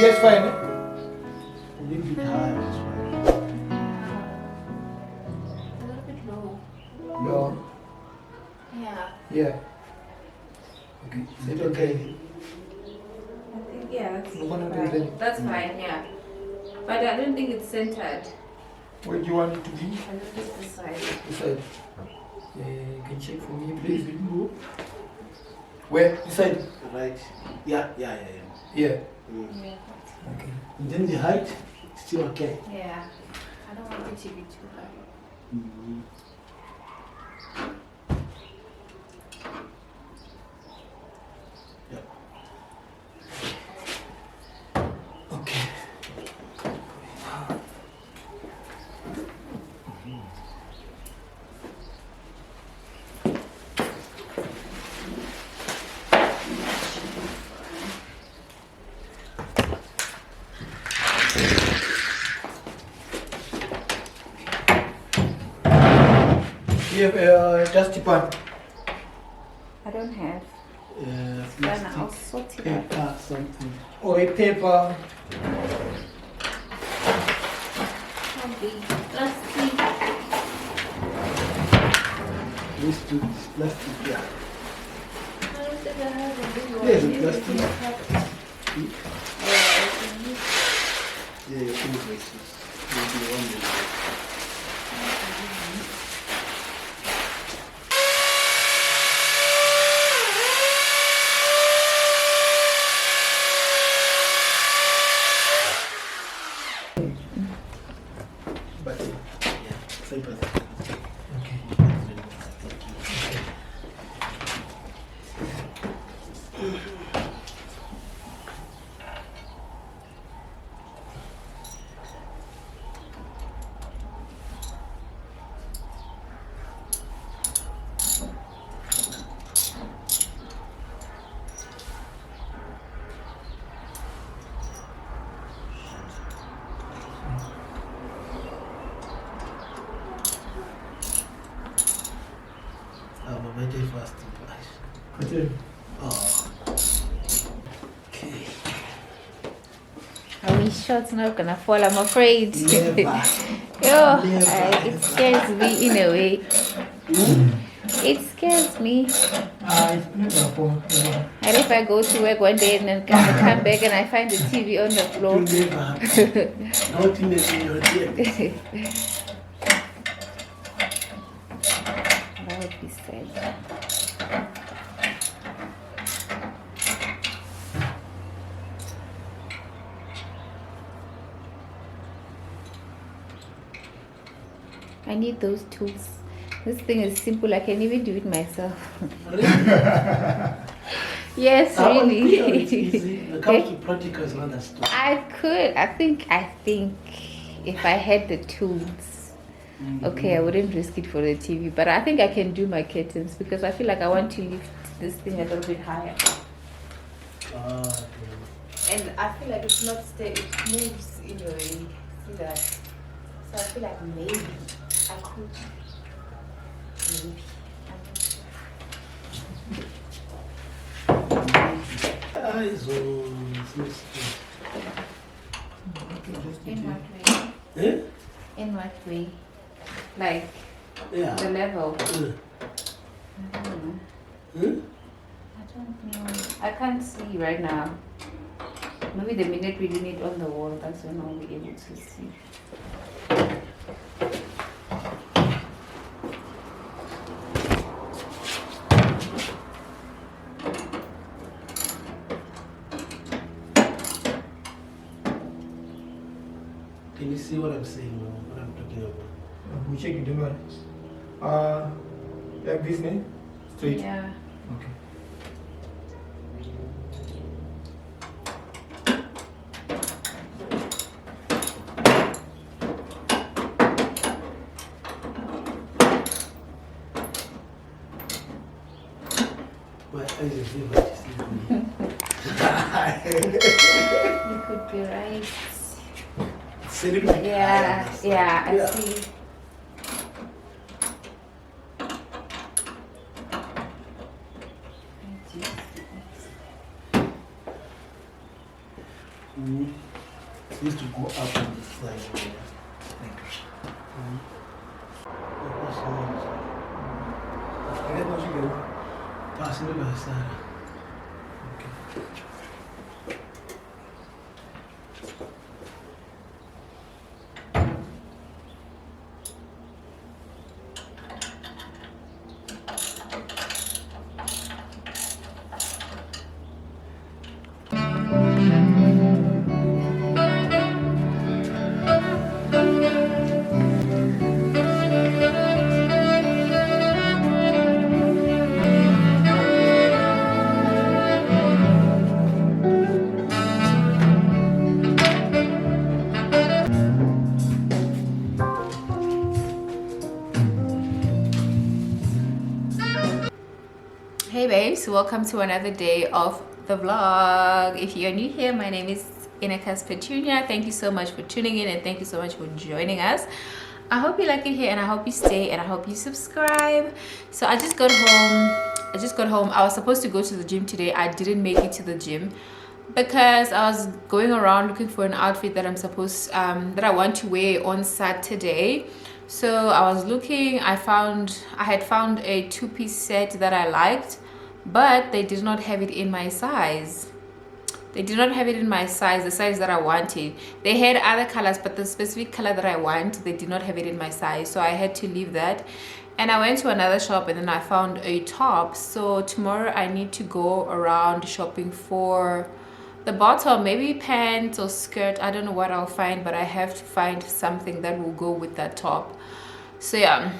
Yes, fine. A little bit higher is fine. A little bit low. No. Yeah. Yeah. Okay. Is it okay? I think, yeah, that's You wanna do fine. that? That's fine, yeah. But I don't think it's centered. Where do you want it to be? I think it's this side. This side. You can check for me, please. Where? This side? Right. Yeah. Yeah. Yeah. Okay. And then the height, still okay. Yeah. I don't want it to be too high. Yep. Okay. You have just a pan. I don't have. Then I'll Plastic, sort it out. paper, something. Or a paper. Plastic. This too is plastic, yeah. There's There's a plastic. Yeah, your invoices. Maybe one minute. But yeah, same person. Okay. I'm already fasting, guys. Continue. Oh. Okay. Are we sure it's not gonna fall? I'm afraid. Never. It scares me in a way. It scares me. It's not gonna fall. And if I go to work one day and then come back and I find the TV on the floor. Never. Not in your dear. That would be sad. I need those tools. This thing is simple. I can even do it myself. Yes, really. It's easy. When it comes to practical, it's not that story. I think if I had the tools, okay, I wouldn't risk it for the TV. But I think I can do my curtains because I feel like I want to lift this thing a little bit higher. Okay. And I feel like it's not steady. It moves in a way. See that? So I feel like maybe I could. Maybe. Eyes on In what way? Eh? In what way? Like Yeah. the level? Uh, I don't know. huh? I don't know. I can't see right now. Maybe the minute we do it on the wall, that's when I'll be able to see. Can you see what I'm saying or what I'm talking about? We check it, don't worry. Like this, name? Straight. Yeah. Okay. My eyes are very deceiving. You could be right. It's a little bit Yeah, higher. yeah, I see. It used to go up on the side. Passing the by side. Hey babes, welcome to another day of the vlog. If you're new here, my name is Enakast Pertunia. Thank you so much for tuning in and thank you so much for joining us. I hope you like it here and I hope you stay and I hope you subscribe. So I just got home. I was supposed to go to the gym today. I didn't make it to the gym because I was going around looking for an outfit that that I want to wear on Saturday. So I was looking, I had found a two-piece set that I liked, but they did not have it in my size. They did not have it in my size, the size that I wanted. They had other colors, but the specific color that I want, they did not have it in my size. So I had to leave that. And I went to another shop and then I found a top. So tomorrow I need to go around shopping for the bottom, maybe pants or skirt. I don't know what I'll find, but I have to find something that will go with that top. So yeah,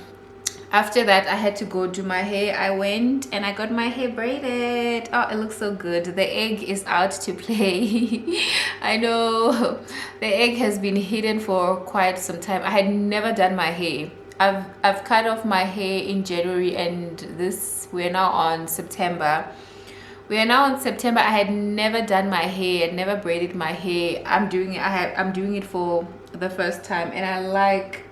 after that I had to go do my hair. I went and I got my hair braided. Oh, it looks so good. The egg is out to play. I know the egg has been hidden for quite some time. I had never done my hair. I've cut off my hair in January and we're now on September. I had never done my hair, never braided my hair. I'm doing it for the first time and I like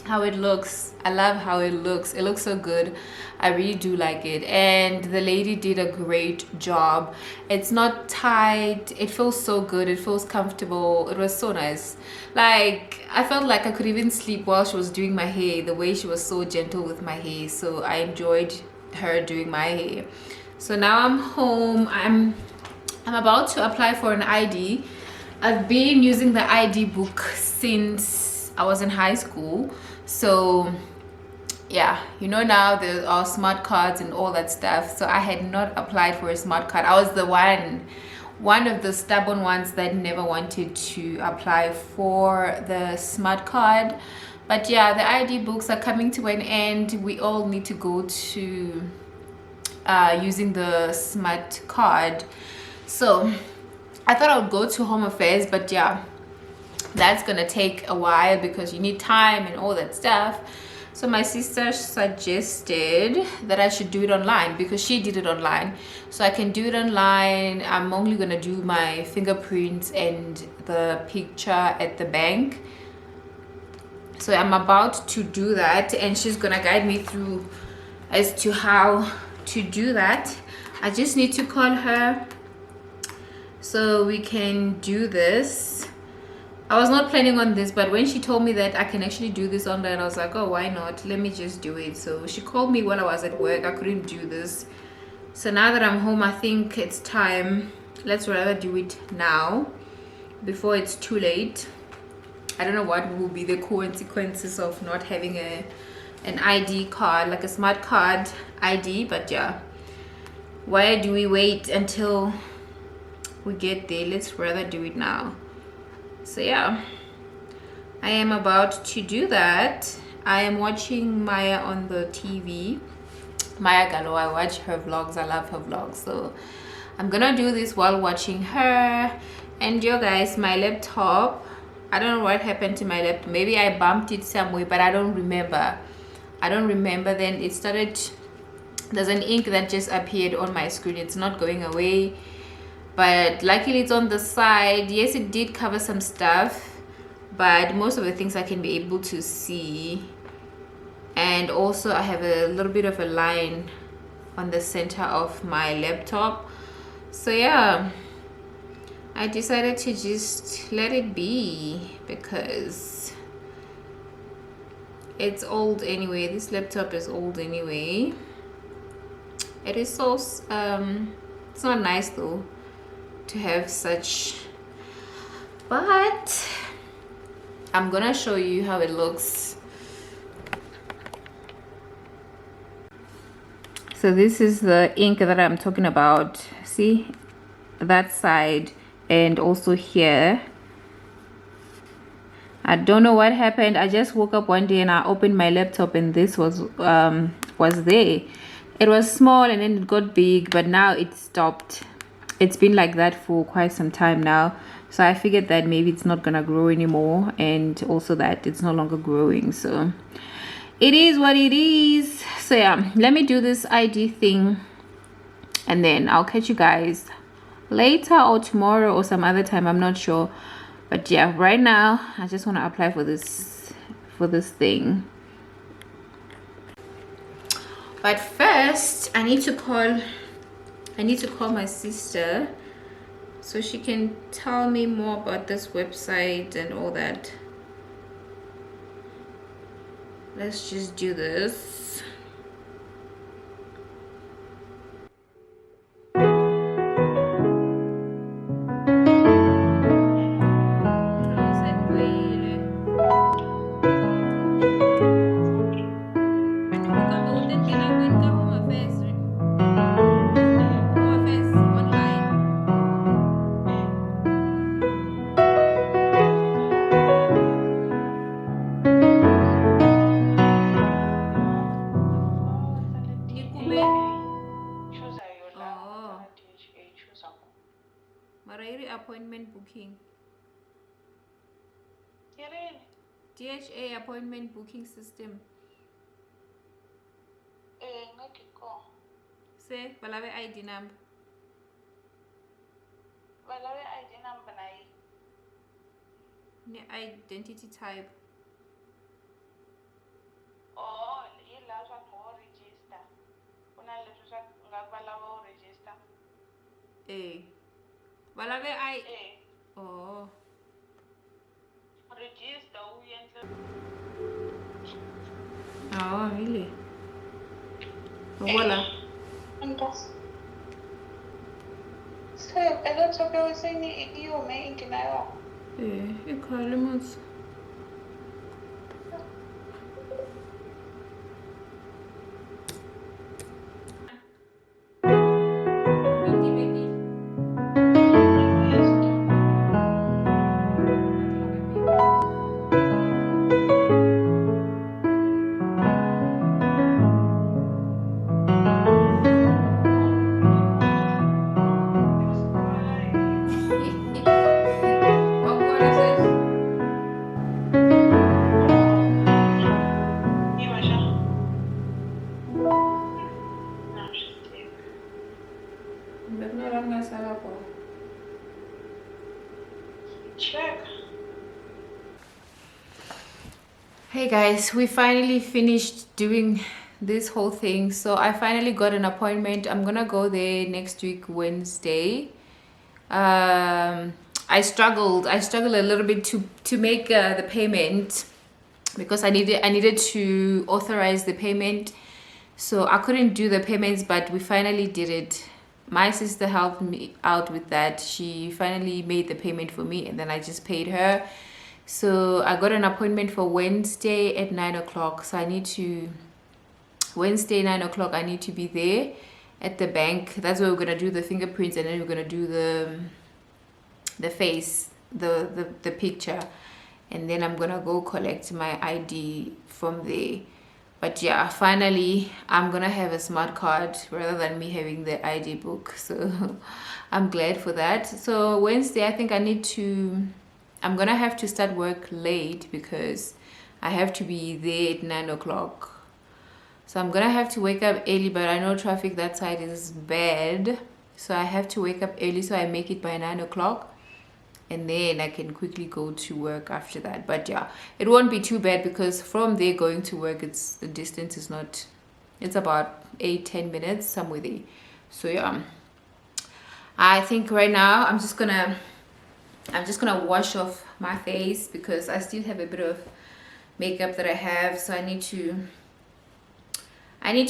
how it looks. I love how it looks. It looks so good. I really do like it, and the lady did a great job. It's not tight. It feels so good. It feels comfortable. It was so nice. Like, I felt like I could even sleep while she was doing my hair, the way she was so gentle with my hair. So I enjoyed her doing my hair. So now I'm home. I'm about to apply for an ID. I've been using the ID book since I was in high school. So yeah, you know, now there are smart cards and all that stuff. So I had not applied for a smart card. I was the one of the stubborn ones that never wanted to apply for the smart card. But yeah, the ID books are coming to an end. We all need to go to using the smart card. So I thought I would go to Home Affairs, but yeah, that's gonna take a while because you need time and all that stuff. So my sister suggested that I should do it online because she did it online. So I can do it online. I'm only gonna do my fingerprints and the picture at the bank. So I'm about to do that and she's gonna guide me through as to how to do that. I just need to call her so we can do this. I was not planning on this, but when she told me that I can actually do this online, I was like, oh, why not? Let me just do it. So she called me while I was at work. I couldn't do this. So now that I'm home, I think it's time. Let's rather do it now before it's too late. I don't know what will be the consequences of not having an ID card, like a smart card ID, but yeah, why do we wait until we get there? Let's rather do it now. So yeah, I am about to do that. I am watching Maya on the TV. Maya Gallo, I watch her vlogs. I love her vlogs. So I'm gonna do this while watching her. And yo guys, my laptop, I don't know what happened to my laptop. Maybe I bumped it somewhere, but I don't remember. Then it started, there's an ink that just appeared on my screen. It's not going away, but luckily it's on the side. Yes, it did cover some stuff, but most of the things I can be able to see. And also I have a little bit of a line on the center of my laptop. So yeah, I decided to just let it be because it's old anyway. This laptop is old anyway. It is so it's not nice though to have such, but I'm gonna show you how it looks. So this is the ink that I'm talking about. See that side and also here. I don't know what happened. I just woke up one day and I opened my laptop and this was there. It was small and then it got big, but now it stopped. It's been like that for quite some time now, so I figured that maybe it's not gonna grow anymore, and also that it's no longer growing, so it is what it is. So yeah, let me do this ID thing and then I'll catch you guys later or tomorrow or some other time, I'm not sure. But yeah, right now I just want to apply for this thing. But first I need to call my sister so she can tell me more about this website and all that. Let's just do this. Appointment booking. DHA appointment booking system. Say, balave ID number. Ne identity type. Oh, ilapha ngo-register. Kunalesho ngakubalawo register. Balave I. Oh. Register uyenze. Oh, really? Voila. So, ela só que eu sei ni eu me inginayo. Ekhale mos. Hey guys, we finally finished doing this whole thing. So I finally got an appointment. I'm gonna go there next week Wednesday. I struggled a little bit to make the payment because I needed to authorize the payment, so I couldn't do the payments, but we finally did it. My sister helped me out with that. She finally made the payment for me and then I just paid her. So I got an appointment for Wednesday at 9 o'clock. So Wednesday 9 o'clock I need to be there at the bank. That's where we're gonna do the fingerprints and then we're gonna do the face, the picture, and then I'm gonna go collect my ID from there. But yeah, finally I'm gonna have a smart card rather than me having the ID book, so I'm glad for that. So Wednesday I think I'm gonna have to start work late because I have to be there at 9 o'clock. So I'm gonna have to wake up early, but I know traffic that side is bad, so I have to wake up early so I make it by 9 o'clock and then I can quickly go to work after that. But yeah, it won't be too bad because from there going to work, the distance is not, it's about 8-10 minutes, somewhere there. So yeah, I think right now I'm just gonna I'm just gonna wash off my face because I still have a bit of makeup that I have, so I need to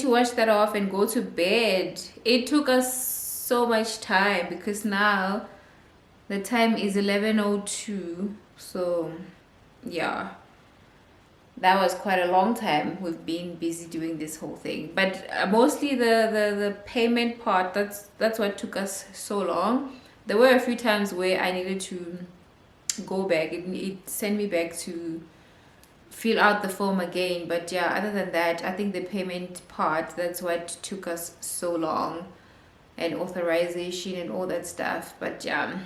wash that off and go to bed. It took us so much time because now the time is 11:02, so yeah, that was quite a long time. We've been busy doing this whole thing, but mostly the payment part, that's what took us so long. There were a few times where I needed to go back. It sent me back to fill out the form again, but yeah, other than that, I think the payment part, that's what took us so long, and authorization and all that stuff. But yeah,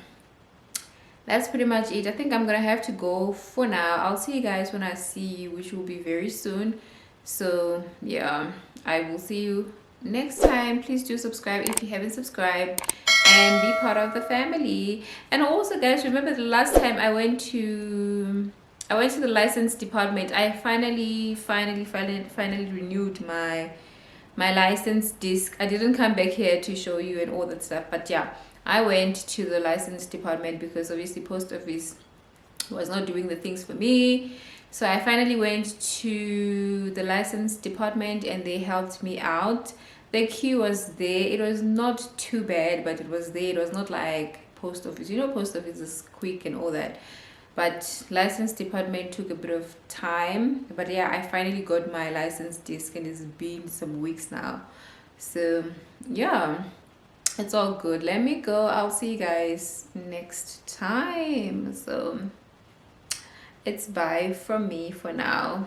that's pretty much it. I think I'm gonna have to go for now. I'll see you guys when I see you, which will be very soon. So yeah, I will see you next time. Please do subscribe if you haven't subscribed and be part of the family. And also guys, remember the last time I went to the license department, I finally renewed my license disc. I didn't come back here to show you and all that stuff, but yeah, I went to the license department because obviously post office was not doing the things for me. So I finally went to the license department and they helped me out. The queue was there. It was not too bad, but it was there. It was not like post office. You know, post office is quick and all that, but license department took a bit of time. But yeah, I finally got my license disc and it's been some weeks now. So yeah, it's all good. Let me go. I'll see you guys next time. So it's bye from me for now.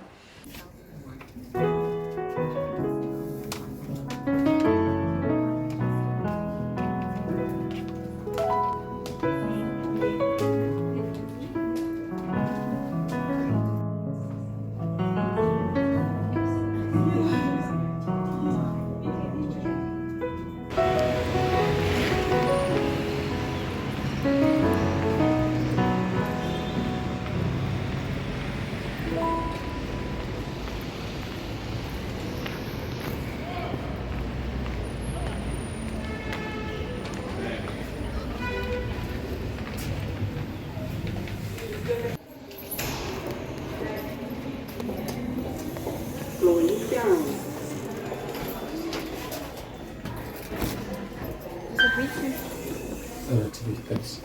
Thanks.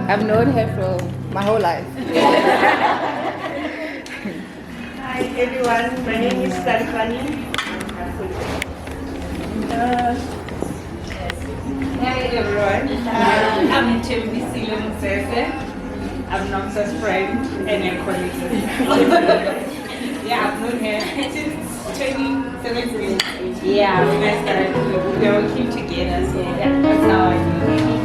I've known her for my whole life. Hi everyone, my name is Stephanie. Hi everyone, I'm Chembisi Lemusese. I'm Noxa's friend and a colleague. Yeah, I've known her since 2017. Yeah, we guys started, we were working together, so that's how I knew her.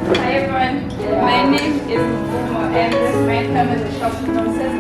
Hi everyone, my name is Mumo and this man comes in the shop nonsense.